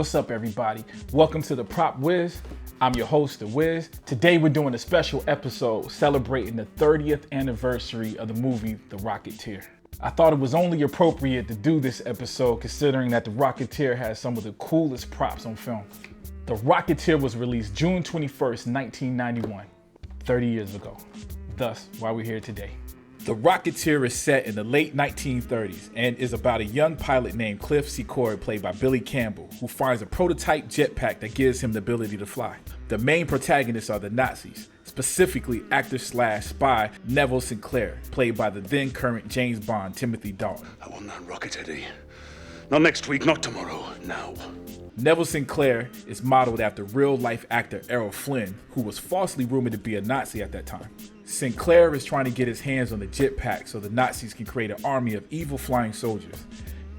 What's up, everybody? Welcome to the Prop Wiz. I'm your host, The Wiz. Today we're doing a special episode celebrating the 30th anniversary of the movie The Rocketeer. I thought it was only appropriate to do this episode considering that The Rocketeer has some of the coolest props on film. The Rocketeer was released June 21st, 1991, 30 years ago. Thus, why we're here today. The Rocketeer is set in the late 1930s and is about a young pilot named Cliff Secord, played by Billy Campbell, who finds a prototype jetpack that gives him the ability to fly. The main protagonists are the Nazis, specifically actor/spy Neville Sinclair, played by the then current James Bond Timothy Dalton. I want that rocket, Eddie. Not next week, not tomorrow, now. Neville Sinclair is modeled after real-life actor Errol Flynn, who was falsely rumored to be a Nazi at that time. Sinclair is trying to get his hands on the jetpack so the Nazis can create an army of evil flying soldiers.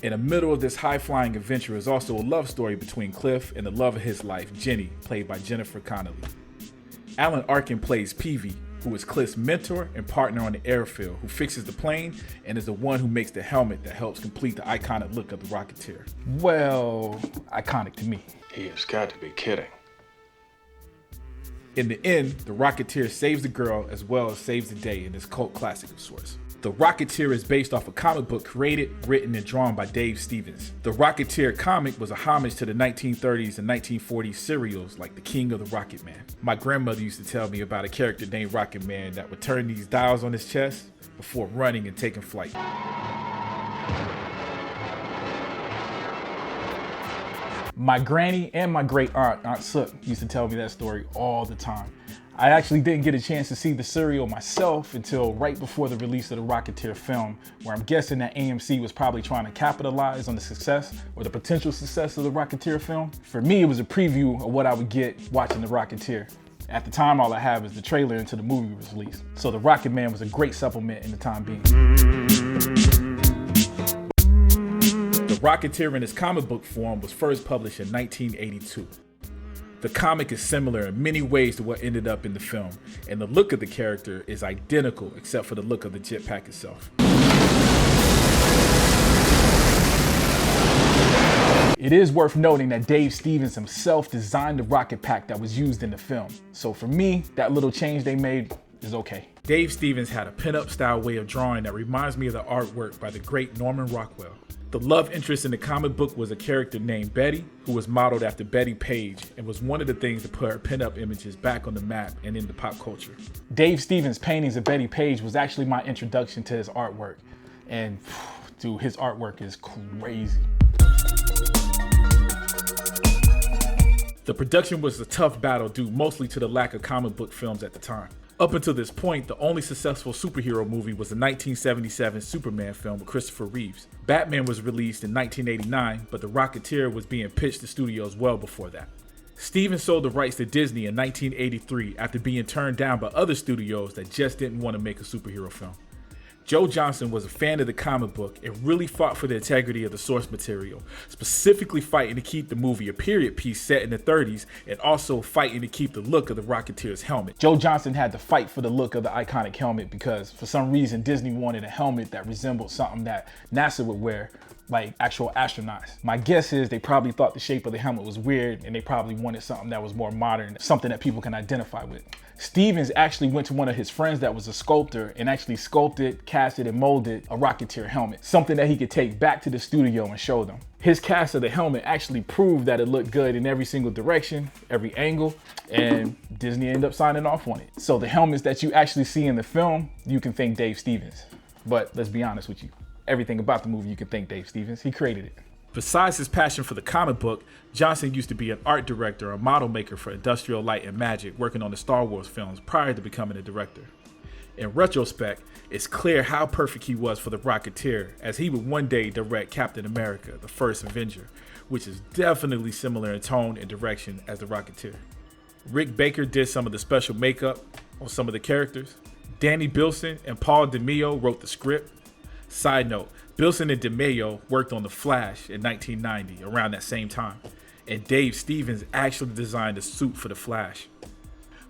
In the middle of this high-flying adventure is also a love story between Cliff and the love of his life, Jenny, played by Jennifer Connelly. Alan Arkin plays Peavy, who is Cliff's mentor and partner on the airfield, who fixes the plane and is the one who makes the helmet that helps complete the iconic look of the Rocketeer. Well, iconic to me. He has got to be kidding. In the end, the Rocketeer saves the girl as well as saves the day in this cult classic of sorts. The Rocketeer is based off a comic book created, written, and drawn by Dave Stevens. The Rocketeer comic was a homage to the 1930s and 1940s serials like The King of the Rocket Man. My grandmother used to tell me about a character named Rocket Man that would turn these dials on his chest before running and taking flight. My granny and my great aunt, Aunt Sook, used to tell me that story all the time. I actually didn't get a chance to see the serial myself until right before the release of the Rocketeer film, where I'm guessing that AMC was probably trying to capitalize on the success or the potential success of the Rocketeer film. For me, it was a preview of what I would get watching the Rocketeer. At the time, all I had was the trailer until the movie was released. So the Rocket Man was a great supplement in the time being. The Rocketeer in its comic book form was first published in 1982. The comic is similar in many ways to what ended up in the film, and the look of the character is identical except for the look of the jetpack itself. It is worth noting that Dave Stevens himself designed the rocket pack that was used in the film, so for me, that little change they made is okay. Dave Stevens had a pin-up style way of drawing that reminds me of the artwork by the great Norman Rockwell. The love interest in the comic book was a character named Betty, who was modeled after Betty Page and was one of the things that put her pinup images back on the map and into pop culture. Dave Stevens' paintings of Betty Page was actually my introduction to his artwork. And dude, his artwork is crazy. The production was a tough battle due mostly to the lack of comic book films at the time. Up until this point, the only successful superhero movie was the 1977 Superman film with Christopher Reeves. Batman was released in 1989, but The Rocketeer was being pitched to studios well before that. Stevens sold the rights to Disney in 1983 after being turned down by other studios that just didn't want to make a superhero film. Joe Johnston was a fan of the comic book and really fought for the integrity of the source material, specifically fighting to keep the movie a period piece set in the 30s and also fighting to keep the look of the Rocketeer's helmet. Joe Johnston had to fight for the look of the iconic helmet because for some reason Disney wanted a helmet that resembled something that NASA would wear, like actual astronauts. My guess is they probably thought the shape of the helmet was weird and they probably wanted something that was more modern, something that people can identify with. Stevens actually went to one of his friends that was a sculptor and actually sculpted, casted, and molded a Rocketeer helmet, something that he could take back to the studio and show them. His cast of the helmet actually proved that it looked good in every single direction, every angle, and Disney ended up signing off on it. So the helmets that you actually see in the film, you can thank Dave Stevens. But let's be honest with you, everything about the movie you can thank Dave Stevens. He created it. Besides his passion for the comic book, Johnson used to be an art director or model maker for Industrial Light and Magic, working on the Star Wars films prior to becoming a director. In retrospect, it's clear how perfect he was for the Rocketeer, as he would one day direct Captain America, the First Avenger, which is definitely similar in tone and direction as the Rocketeer. Rick Baker did some of the special makeup on some of the characters. Danny Bilson and Paul DeMeo wrote the script. Side note, Bilson and DeMeo worked on The Flash in 1990, around that same time, and Dave Stevens actually designed a suit for The Flash.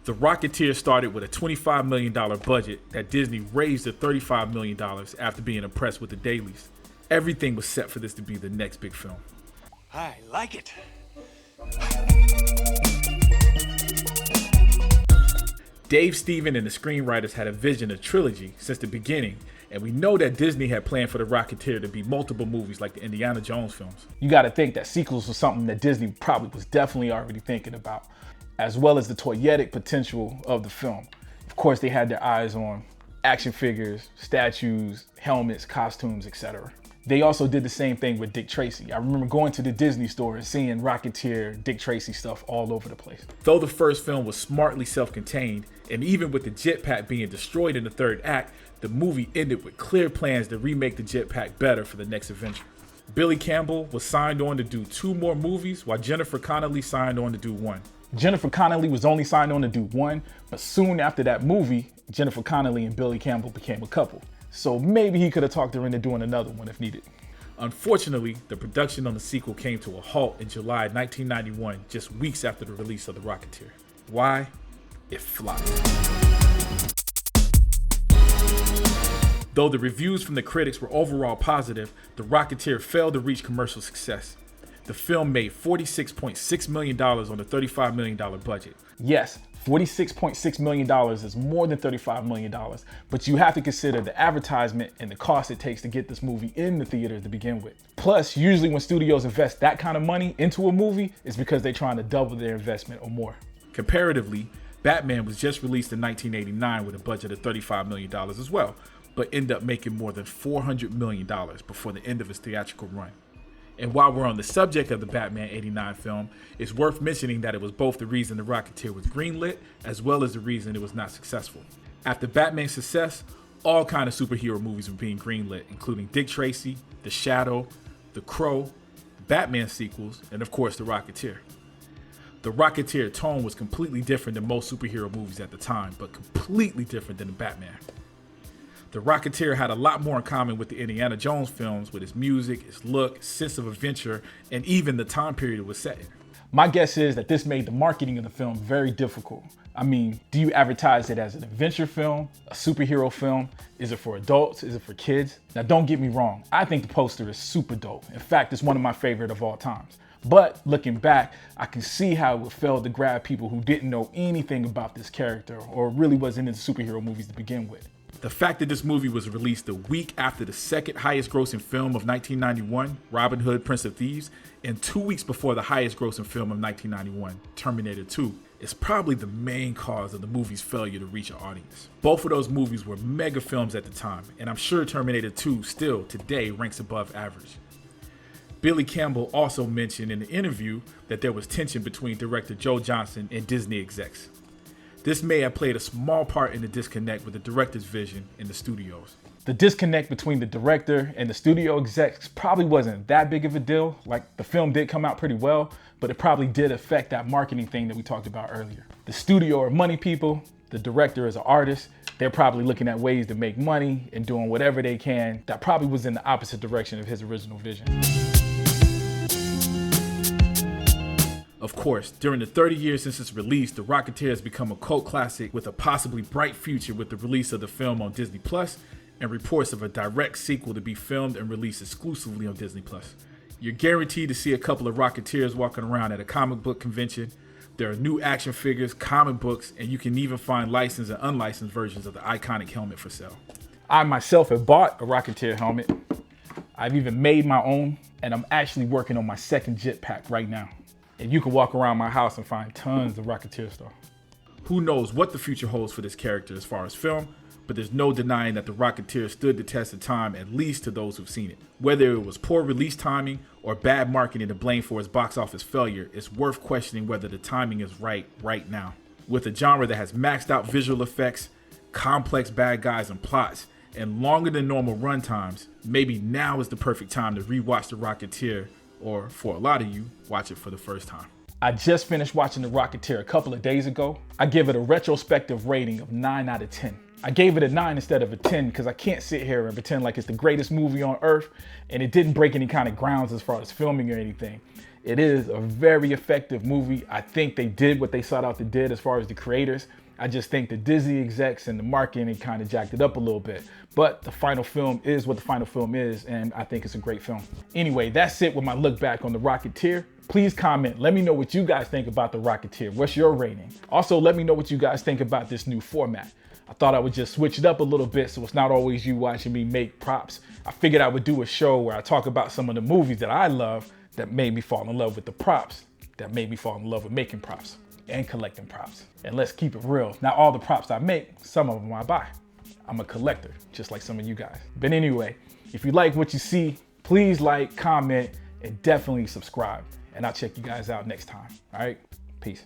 The Rocketeer started with a $25 million budget that Disney raised to $35 million after being impressed with the dailies. Everything was set for this to be the next big film. I like it. Dave Stephen and the screenwriters had a vision of Trilogy since the beginning, and we know that Disney had planned for the Rocketeer to be multiple movies like the Indiana Jones films. You gotta think that sequels was something that Disney probably was definitely already thinking about, as well as the toyetic potential of the film. Of course, they had their eyes on action figures, statues, helmets, costumes, etc. They also did the same thing with Dick Tracy. I remember going to the Disney store and seeing Rocketeer, Dick Tracy stuff all over the place. Though the first film was smartly self-contained, and even with the jetpack being destroyed in the third act, the movie ended with clear plans to remake the jetpack better for the next adventure. Billy Campbell was signed on to do 2 more movies, while Jennifer Connelly signed on to do 1. Jennifer Connelly was only signed on to do 1, but soon after that movie, Jennifer Connelly and Billy Campbell became a couple. So maybe he could have talked her into doing another one if needed. Unfortunately, the production on the sequel came to a halt in July 1991, just weeks after the release of The Rocketeer. Why? It flopped. Though the reviews from the critics were overall positive, The Rocketeer failed to reach commercial success. The film made $46.6 million on a $35 million budget. Yes, $46.6 million is more than $35 million, but you have to consider the advertisement and the cost it takes to get this movie in the theaters to begin with. Plus, usually when studios invest that kind of money into a movie, it's because they're trying to double their investment or more. Comparatively, Batman was just released in 1989 with a budget of $35 million as well, but ended up making more than $400 million before the end of its theatrical run. And while we're on the subject of the Batman '89 film, it's worth mentioning that it was both the reason The Rocketeer was greenlit, as well as the reason it was not successful. After Batman's success, all kinds of superhero movies were being greenlit, including Dick Tracy, The Shadow, The Crow, Batman sequels, and of course The Rocketeer. The Rocketeer tone was completely different than most superhero movies at the time, but completely different than the Batman. The Rocketeer had a lot more in common with the Indiana Jones films with its music, its look, sense of adventure, and even the time period it was set in. My guess is that this made the marketing of the film very difficult. I mean, do you advertise it as an adventure film, a superhero film? Is it for adults? Is it for kids? Now don't get me wrong, I think the poster is super dope. In fact, it's one of my favorite of all times. But looking back, I can see how it failed to grab people who didn't know anything about this character or really wasn't into superhero movies to begin with. The fact that this movie was released a week after the second highest grossing film of 1991, Robin Hood, Prince of Thieves, and 2 weeks before the highest grossing film of 1991, Terminator 2, is probably the main cause of the movie's failure to reach an audience. Both of those movies were mega films at the time, and I'm sure Terminator 2 still today ranks above average. Billy Campbell also mentioned in the interview that there was tension between director Joe Johnston and Disney execs. This may have played a small part in the disconnect with the director's vision in the studios. The disconnect between the director and the studio execs probably wasn't that big of a deal. Like, the film did come out pretty well, but it probably did affect that marketing thing that we talked about earlier. The studio are money people, the director is an artist. They're probably looking at ways to make money and doing whatever they can that probably was in the opposite direction of his original vision. Of course, during the 30 years since its release, The Rocketeer has become a cult classic with a possibly bright future with the release of the film on Disney Plus and reports of a direct sequel to be filmed and released exclusively on Disney Plus. You're guaranteed to see a couple of Rocketeers walking around at a comic book convention. There are new action figures, comic books, and you can even find licensed and unlicensed versions of the iconic helmet for sale. I myself have bought a Rocketeer helmet. I've even made my own, and I'm actually working on my second jetpack right now. And you can walk around my house and find tons of Rocketeer stuff. Who knows what the future holds for this character as far as film, but there's no denying that The Rocketeer stood the test of time, at least to those who've seen it. Whether it was poor release timing or bad marketing to blame for its box office failure, it's worth questioning whether the timing is right now. With a genre that has maxed out visual effects, complex bad guys and plots, and longer than normal run times, maybe now is the perfect time to rewatch The Rocketeer, or for a lot of you, watch it for the first time. I just finished watching The Rocketeer a couple of days ago. I give it a retrospective rating of 9 out of 10. I gave it a 9 instead of a 10 because I can't sit here and pretend like it's the greatest movie on earth and it didn't break any kind of grounds as far as filming or anything. It is a very effective movie. I think they did what they sought out to do as far as the creators. I just think the Disney execs and the marketing kind of jacked it up a little bit. But the final film is what the final film is, and I think it's a great film. Anyway, that's it with my look back on The Rocketeer. Please comment. Let me know what you guys think about The Rocketeer. What's your rating? Also, let me know what you guys think about this new format. I thought I would just switch it up a little bit so it's not always you watching me make props. I figured I would do a show where I talk about some of the movies that I love that made me fall in love with the props, that made me fall in love with making props and collecting props. And let's keep it real. Not all the props I make, some of them I buy. I'm a collector, just like some of you guys. But anyway, if you like what you see, please like, comment, and definitely subscribe. And I'll check you guys out next time. All right, peace.